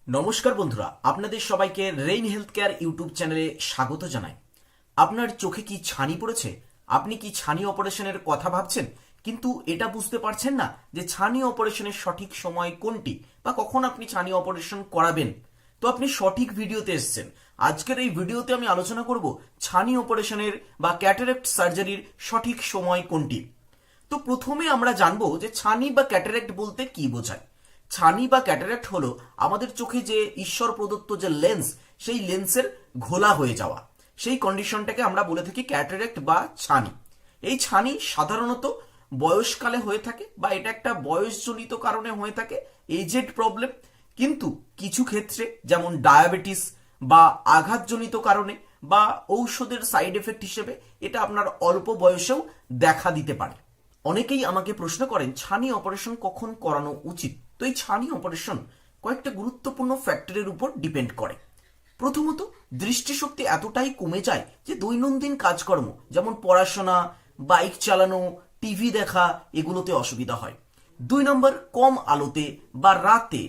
নমস্কার বন্ধুরা, আপনাদের সবাইকে রেইন হেলথ কেয়ার ইউটিউব চ্যানেলে স্বাগত জানাই। আপনার চোখে কি ছানি পড়েছে? আপনি কি ছানি অপারেশনের কথা ভাবছেন, কিন্তু এটা বুঝতে পারছেন না যে ছানি অপারেশনের সঠিক সময় কোনটি বা কখন আপনি ছানি অপারেশন করাবেন? তো আপনি সঠিক ভিডিওতে এসেছেন। আজকের এই ভিডিওতে আমি আলোচনা করব ছানি অপারেশনের বা ক্যাটারেক্ট সার্জারির সঠিক সময় কোনটি। তো প্রথমে আমরা জানবো যে ছানি বা ক্যাটারেক্ট বলতে কি বোঝায়। ছানি বা ক্যাটারাক্ট হলো আমাদের চোখে যে ঈশ্বর প্রদত্ত যে লেন্স, সেই লেন্সের ঘোলা হয়ে যাওয়া, সেই কন্ডিশনটাকে আমরা বলে থাকি ক্যাটারাক্ট বা ছানি। এই ছানি সাধারণত বয়সকালে হয়ে থাকে বা এটা একটা বয়সজনিত কারণে হয়ে থাকে, এজেড প্রবলেম। কিন্তু কিছু ক্ষেত্রে যেমন ডায়াবেটিস বা আঘাতজনিত কারণে বা ঔষধের সাইড এফেক্ট হিসেবে এটা আপনার অল্প বয়সেও দেখা দিতে পারে। অনেকেই আমাকে প্রশ্ন করেন ছানি অপারেশন কখন করানো উচিত। তো এই ছানি অপারেশন কয়েকটা গুরুত্বপূর্ণ ফ্যাক্টরের উপর ডিপেন্ড করে। প্রথমত, দৃষ্টিশক্তি এতটাই কমে যায় যে দৈনন্দিন কাজকর্ম যেমন পড়াশোনা, বাইক চালানো, টিভি দেখা এগুলোতে অসুবিধা হয়। 2 নম্বর, কম আলোতে বা রাতে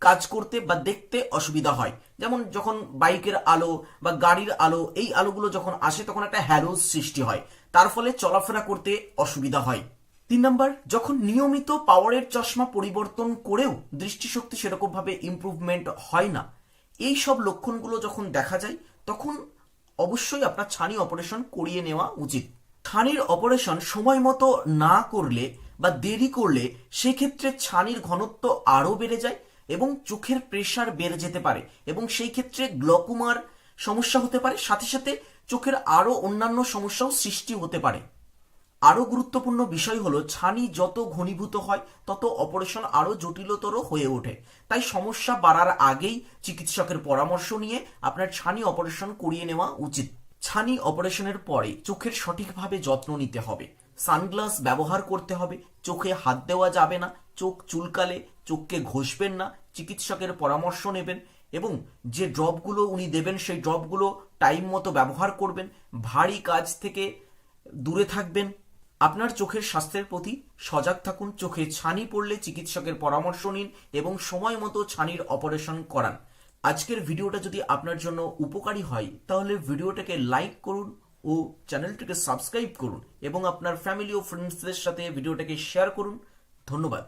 কাজ করতে বা দেখতে অসুবিধা হয়। যেমন যখন বাইকের আলো বা গাড়ির আলো, এই আলোগুলো যখন আসে তখন একটা হ্যালোজ সৃষ্টি হয়, তার ফলে চলাফেরা করতে অসুবিধা হয়। 3 নম্বর, যখন নিয়মিত পাওয়ারের চশমা পরিবর্তন করেও দৃষ্টিশক্তি সেরকম ভাবে ইমপ্রুভমেন্ট হয় না, এই সব লক্ষণগুলো যখন দেখা যায় তখন অবশ্যই আপনার ছানি অপারেশন করিয়ে নেওয়া উচিত। ছানির অপারেশন সময় মতো না করলে বা দেরি করলে সেক্ষেত্রে ছানির ঘনত্ব আরও বেড়ে যায় এবং চোখের প্রেসার বেড়ে যেতে পারে এবং সেই ক্ষেত্রে গ্লকোমার সমস্যা হতে পারে, সাথে সাথে চোখের আরও অন্যান্য সমস্যাও সৃষ্টি হতে পারে। আরও গুরুত্বপূর্ণ বিষয় হলো ছানি যত ঘনীভূত হয় তত অপারেশন আরও জটিলতর হয়ে ওঠে। তাই সমস্যা বাড়ার আগেই চিকিৎসকের পরামর্শ নিয়ে আপনার ছানি অপারেশন করিয়ে নেওয়া উচিত। ছানি অপারেশনের পরে চোখের সঠিকভাবে যত্ন নিতে হবে। সানগ্লাস ব্যবহার করতে হবে, চোখে হাত দেওয়া যাবে না, চোখ চুলকালে চোখকে ঘষবেন না, চিকিৎসকের পরামর্শ নেবেন এবং যে ড্রপগুলো উনি দেবেন সেই ড্রপগুলো টাইম মতো ব্যবহার করবেন। ভারী কাজ থেকে দূরে থাকবেন। আপনার চোখের স্বাস্থ্যের প্রতি সজাগ থাকুন। চোখে ছানি পড়লে চিকিৎসকের পরামর্শ নিন এবং সময় মতো ছানির অপারেশন করান। আজকের ভিডিওটা যদি আপনার জন্য উপকারী হয় তাহলে ভিডিওটাকে লাইক করুন ও চ্যানেলটিকে সাবস্ক্রাইব করুন এবং আপনার ফ্যামিলি ও ফ্রেন্ডসদের সাথে ভিডিওটাকে শেয়ার করুন। ধন্যবাদ।